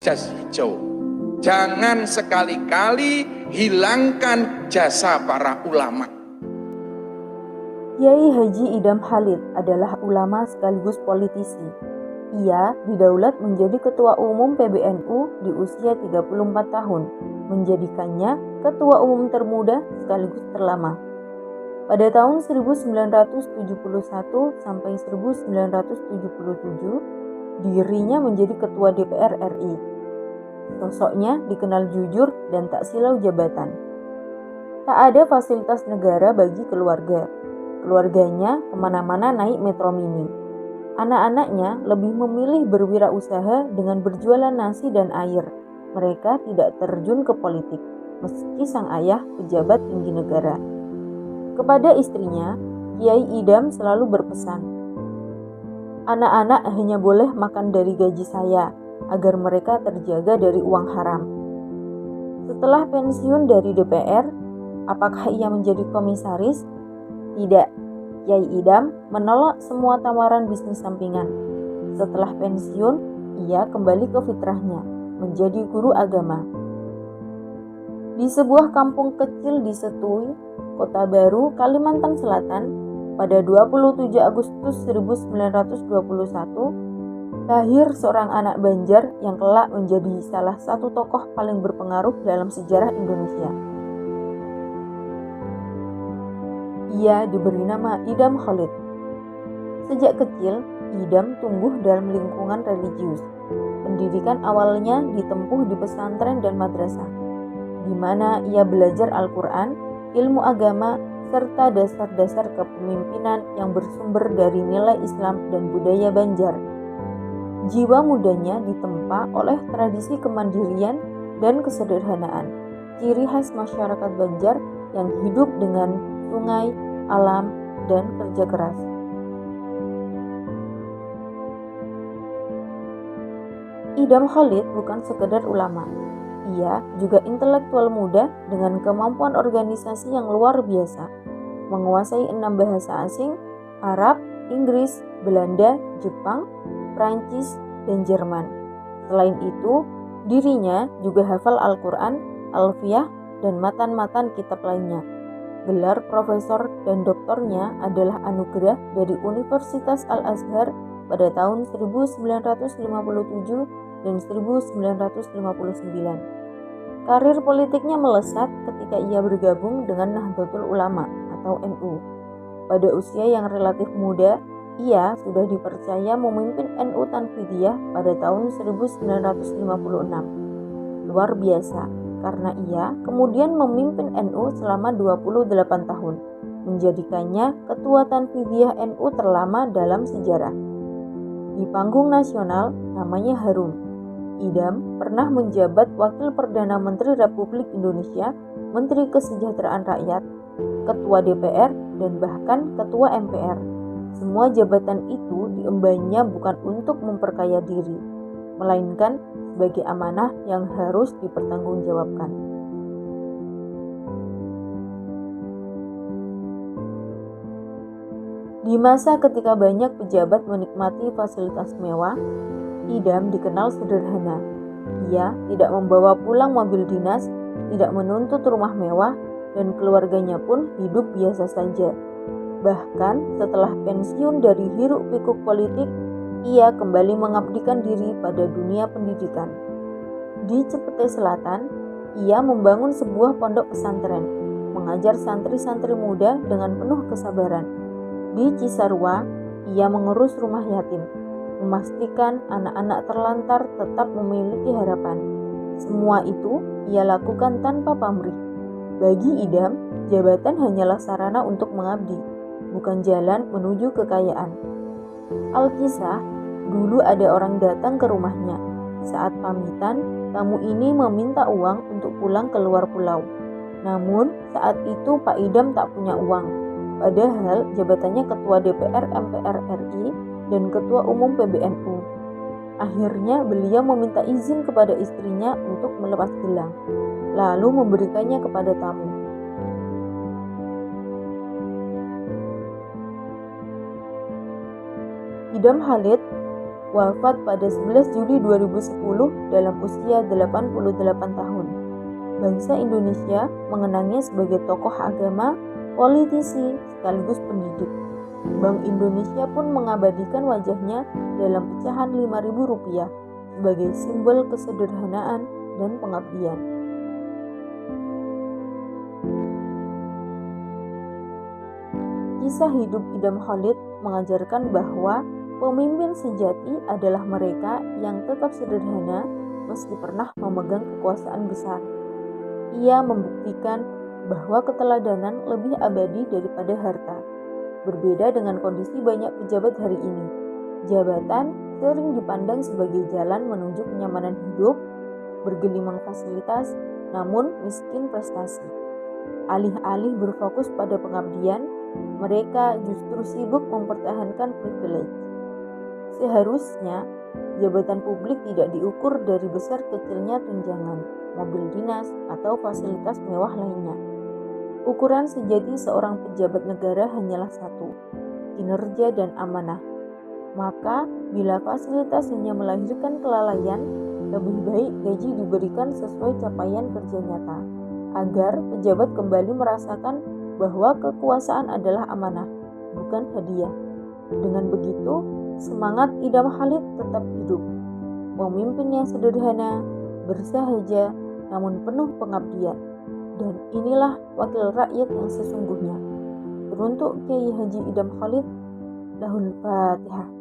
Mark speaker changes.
Speaker 1: jas hijau. Jangan sekali-kali hilangkan jasa para ulama.
Speaker 2: Kiai Haji Idam Khalid adalah ulama sekaligus politisi. Ia didaulat menjadi Ketua Umum PBNU di usia 34 tahun, menjadikannya Ketua Umum termuda sekaligus terlama. Pada tahun 1971 sampai 1977, dirinya menjadi Ketua DPR RI. Sosoknya dikenal jujur dan tak silau jabatan. Tak ada fasilitas negara bagi keluarga. Keluarganya kemana-mana naik metro mini. Anak-anaknya lebih memilih berwirausaha dengan berjualan nasi dan air. Mereka tidak terjun ke politik, meski sang ayah pejabat tinggi negara. Kepada istrinya, Kiai Idam selalu berpesan, "Anak-anak hanya boleh makan dari gaji saya, agar mereka terjaga dari uang haram." Setelah pensiun dari DPR, apakah ia menjadi komisaris? Tidak. Kiai Idam menolak semua tawaran bisnis sampingan. Setelah pensiun, ia kembali ke fitrahnya, menjadi guru agama. Di sebuah kampung kecil di Setui, Kota Baru, Kalimantan Selatan, pada 27 Agustus 1921, lahir seorang anak Banjar yang kelak menjadi salah satu tokoh paling berpengaruh dalam sejarah Indonesia. Ia diberi nama Idam Khalid. Sejak kecil, Idam tumbuh dalam lingkungan religius. Pendidikan awalnya ditempuh di pesantren dan madrasah, di mana ia belajar Al-Quran, ilmu agama, serta dasar-dasar kepemimpinan yang bersumber dari nilai Islam dan budaya Banjar. Jiwa mudanya ditempa oleh tradisi kemandirian dan kesederhanaan, ciri khas masyarakat Banjar yang hidup dengan sungai, alam, dan kerja keras. Idam Khalid bukan sekedar ulama. Ia juga intelektual muda dengan kemampuan organisasi yang luar biasa. Menguasai 6 bahasa asing, Arab, Inggris, Belanda, Jepang, Prancis, dan Jerman. Selain itu, dirinya juga hafal Al-Quran, Alfiyah, dan matan-matan kitab lainnya. Gelar profesor dan doktornya adalah anugerah dari Universitas Al-Azhar pada tahun 1957 dan 1959. Karir politiknya melesat ketika ia bergabung dengan Nahdlatul Ulama atau NU. Pada usia yang relatif muda, ia sudah dipercaya memimpin NU Tanfidiyah pada tahun 1956. Luar biasa. Karena ia kemudian memimpin NU selama 28 tahun, menjadikannya Ketua Tanfidiyah NU terlama dalam sejarah. Di panggung nasional, namanya harum. Idam pernah menjabat Wakil Perdana Menteri Republik Indonesia, Menteri Kesejahteraan Rakyat, Ketua DPR, dan bahkan Ketua MPR. Semua jabatan itu diembannya bukan untuk memperkaya diri, melainkan sebagai amanah yang harus dipertanggungjawabkan. Di masa ketika banyak pejabat menikmati fasilitas mewah, Idam dikenal sederhana. Ia tidak membawa pulang mobil dinas, tidak menuntut rumah mewah, dan keluarganya pun hidup biasa saja. Bahkan setelah pensiun dari hiruk-pikuk politik, ia kembali mengabdikan diri pada dunia pendidikan. Di Cepete Selatan, ia membangun sebuah pondok pesantren, mengajar santri-santri muda dengan penuh kesabaran. Di Cisarua, ia mengurus rumah yatim, memastikan anak-anak terlantar tetap memiliki harapan. Semua itu ia lakukan tanpa pamrih. Bagi Idam, jabatan hanyalah sarana untuk mengabdi, bukan jalan menuju kekayaan. Alkisah, dulu ada orang datang ke rumahnya. Saat pamitan, tamu ini meminta uang untuk pulang ke luar pulau. Namun, saat itu Pak Idam tak punya uang. Padahal jabatannya Ketua DPR MPR RI dan Ketua Umum PBNU. Akhirnya beliau meminta izin kepada istrinya untuk melepas gelang, lalu memberikannya kepada tamu. Idam Khalid wafat pada 11 Juli 2010 dalam usia 88 tahun. Bangsa Indonesia mengenangnya sebagai tokoh agama, politisi, sekaligus pendidik. Bank Indonesia pun mengabadikan wajahnya dalam pecahan Rp5.000 sebagai simbol kesederhanaan dan pengabdian. Kisah hidup Idam Khalid mengajarkan bahwa pemimpin sejati adalah mereka yang tetap sederhana meski pernah memegang kekuasaan besar. Ia membuktikan bahwa keteladanan lebih abadi daripada harta. Berbeda dengan kondisi banyak pejabat hari ini, jabatan sering dipandang sebagai jalan menuju kenyamanan hidup, bergelimang fasilitas, namun miskin prestasi. Alih-alih berfokus pada pengabdian, mereka justru sibuk mempertahankan privilege. Seharusnya, jabatan publik tidak diukur dari besar kecilnya tunjangan, mobil dinas, atau fasilitas mewah lainnya. Ukuran sejati seorang pejabat negara hanyalah satu, kinerja dan amanah. Maka, bila fasilitas hanya melahirkan kelalaian, lebih baik gaji diberikan sesuai capaian kerja nyata, agar pejabat kembali merasakan bahwa kekuasaan adalah amanah, bukan hadiah. Dengan begitu, semangat Idam Khalid tetap hidup. Pemimpin yang sederhana, bersahaja, namun penuh pengabdian. Dan inilah wakil rakyat yang sesungguhnya. Teruntuk Kiai Haji Idam Khalid, Lahul Fatihah.